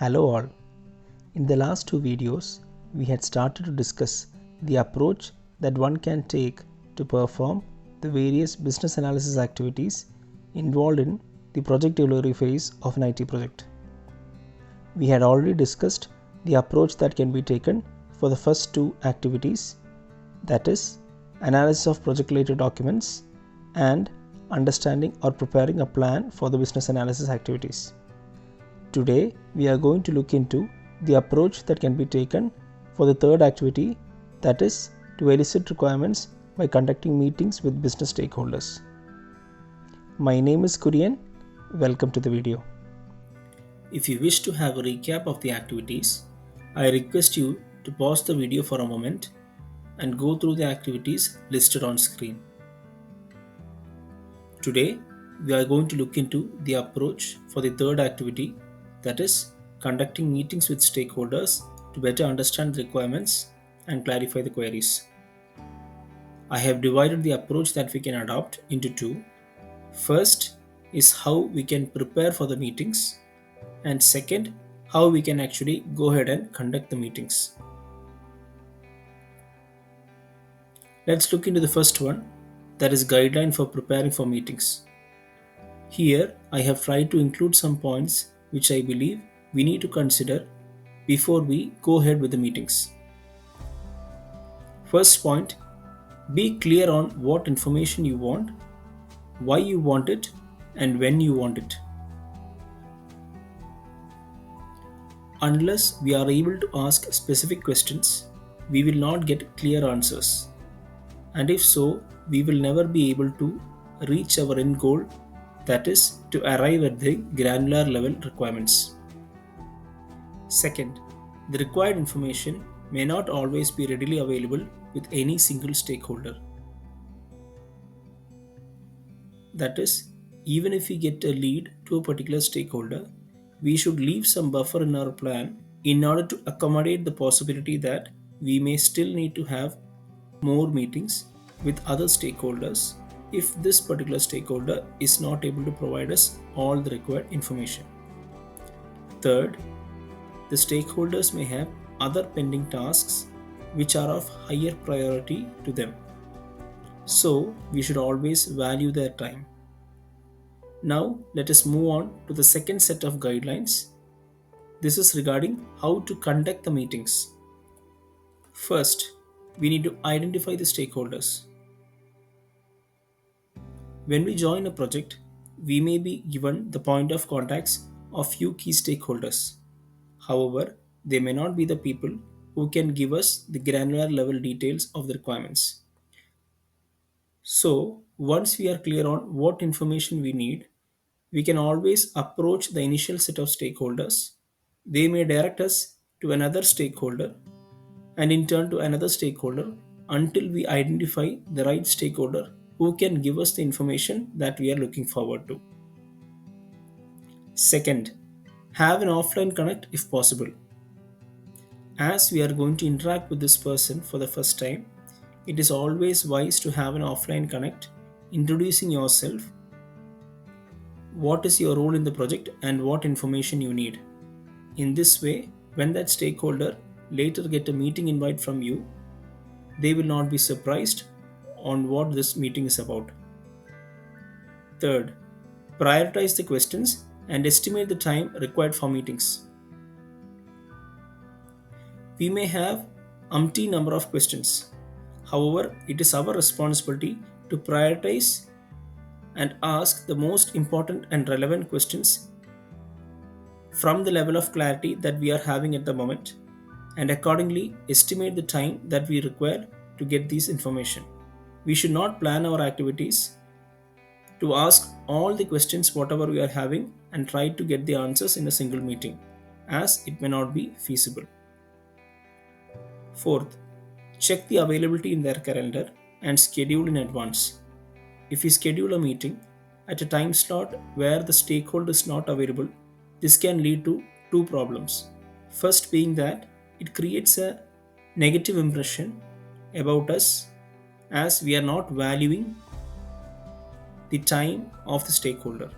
Hello all. In the last two videos, we had started to discuss the approach that one can take to perform the various business analysis activities involved in the project delivery phase of an IT project. We had already discussed the approach that can be taken for the first two activities, that is, analysis of project-related documents and understanding or preparing a plan for the business analysis activities. Today, we are going to look into the approach that can be taken for the third activity, that is, to elicit requirements by conducting meetings with business stakeholders. My name is Kurian. Welcome to the video. If you wish to have a recap of the activities, I request you to pause the video for a moment and go through the activities listed on screen. Today, we are going to look into the approach for the third activity, that is, conducting meetings with stakeholders to better understand the requirements and clarify the queries. I have divided the approach that we can adopt into two. First is how we can prepare for the meetings, and second, how we can actually go ahead and conduct the meetings. Let's look into the first one, that is guideline for preparing for meetings. Here I have tried to include some points which I believe we need to consider before we go ahead with the meetings. First point, be clear on what information you want, why you want it, and when you want it. Unless we are able to ask specific questions, we will not get clear answers. And if so, we will never be able to reach our end goal, that is, to arrive at the granular level requirements. Second, the required information may not always be readily available with any single stakeholder. That is, even if we get a lead to a particular stakeholder, we should leave some buffer in our plan in order to accommodate the possibility that we may still need to have more meetings with other stakeholders if this particular stakeholder is not able to provide us all the required information. Third, the stakeholders may have other pending tasks which are of higher priority to them. So, we should always value their time. Now, let us move on to the second set of guidelines. This is regarding how to conduct the meetings. First, we need to identify the stakeholders. When we join a project, we may be given the point of contacts of few key stakeholders. However, they may not be the people who can give us the granular level details of the requirements. So, once we are clear on what information we need, we can always approach the initial set of stakeholders. They may direct us to another stakeholder and in turn to another stakeholder until we identify the right stakeholder who can give us the information that we are looking forward to. Second, have an offline connect if possible. As we are going to interact with this person for the first time, it is always wise to have an offline connect, introducing yourself, what is your role in the project, and what information you need. In this way, when that stakeholder later get a meeting invite from you, they will not be surprised on what this meeting is about. Third, prioritize the questions and estimate the time required for meetings. We may have umpteen number of questions. However, it is our responsibility to prioritize and ask the most important and relevant questions from the level of clarity that we are having at the moment, and accordingly estimate the time that we require to get this information. We should not plan our activities to ask all the questions whatever we are having and try to get the answers in a single meeting, as it may not be feasible. Fourth, check the availability in their calendar and schedule in advance. If we schedule a meeting at a time slot where the stakeholder is not available, this can lead to two problems. First, being that it creates a negative impression about us as we are not valuing the time of the stakeholder.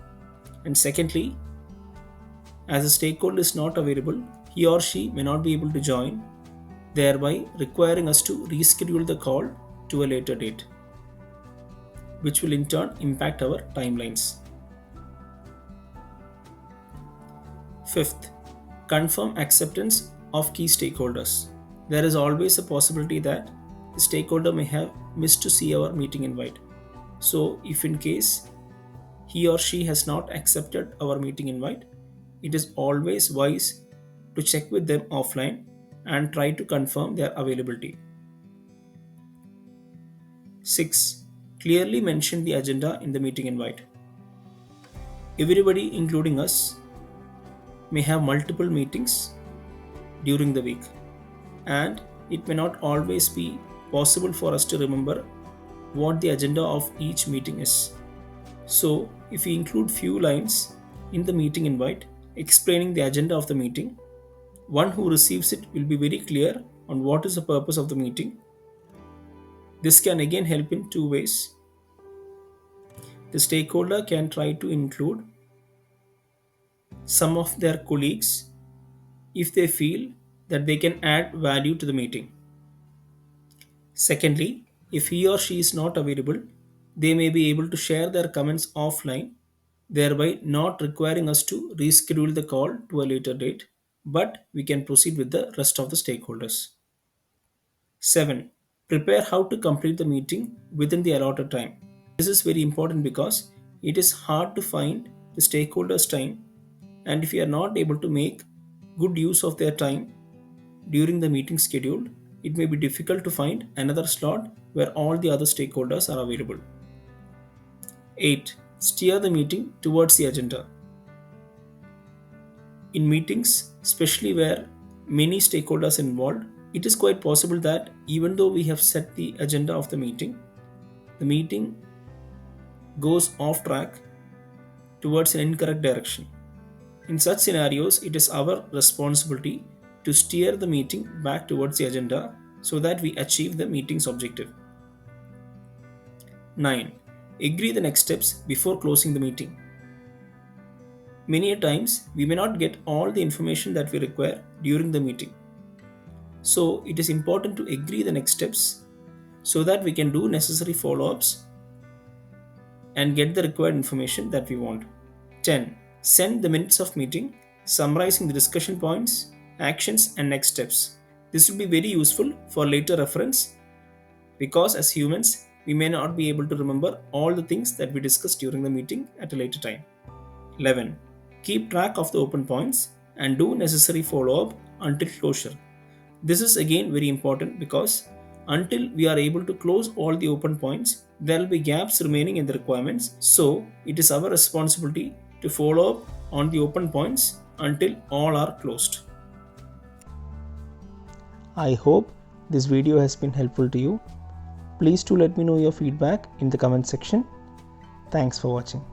And secondly, As a stakeholder is not available, he or she may not be able to join, thereby requiring us to reschedule the call to a later date, which will in turn impact our timelines. Fifth, confirm acceptance of key stakeholders. There is always a possibility that the stakeholder may have missed to see our meeting invite. So, if in case he or she has not accepted our meeting invite, it is always wise to check with them offline and try to confirm their availability. 6. Clearly mention the agenda in the meeting invite. Everybody, including us, may have multiple meetings during the week, and it may not always be possible for us to remember what the agenda of each meeting is. So, if we include few lines in the meeting invite explaining the agenda of the meeting, one who receives it will be very clear on what is the purpose of the meeting. This can again help in two ways. The stakeholder can try to include some of their colleagues if they feel that they can add value to the meeting. Secondly, if he or she is not available, they may be able to share their comments offline, thereby not requiring us to reschedule the call to a later date, but we can proceed with the rest of the stakeholders. 7. Prepare how to complete the meeting within the allotted time. This is very important because it is hard to find the stakeholders' time, and if you are not able to make good use of their time during the meeting schedule, it may be difficult to find another slot where all the other stakeholders are available. 8. Steer the meeting towards the agenda. In meetings, especially where many stakeholders are involved, it is quite possible that even though we have set the agenda of the meeting goes off track towards an incorrect direction. In such scenarios, it is our responsibility to steer the meeting back towards the agenda so that we achieve the meeting's objective. 9. Agree the next steps before closing the meeting. Many times, we may not get all the information that we require during the meeting. So, it is important to agree the next steps so that we can do necessary follow-ups and get the required information that we want. 10. Send the minutes of meeting summarizing the discussion points, actions and next steps. This will be very useful for later reference because as humans, we may not be able to remember all the things that we discussed during the meeting at a later time. 11. Keep track of the open points and do necessary follow-up until closure. This is again very important because until we are able to close all the open points, there will be gaps remaining in the requirements. So, it is our responsibility to follow up on the open points until all are closed. I hope this video has been helpful to you. Please do let me know your feedback in the comment section. Thanks for watching.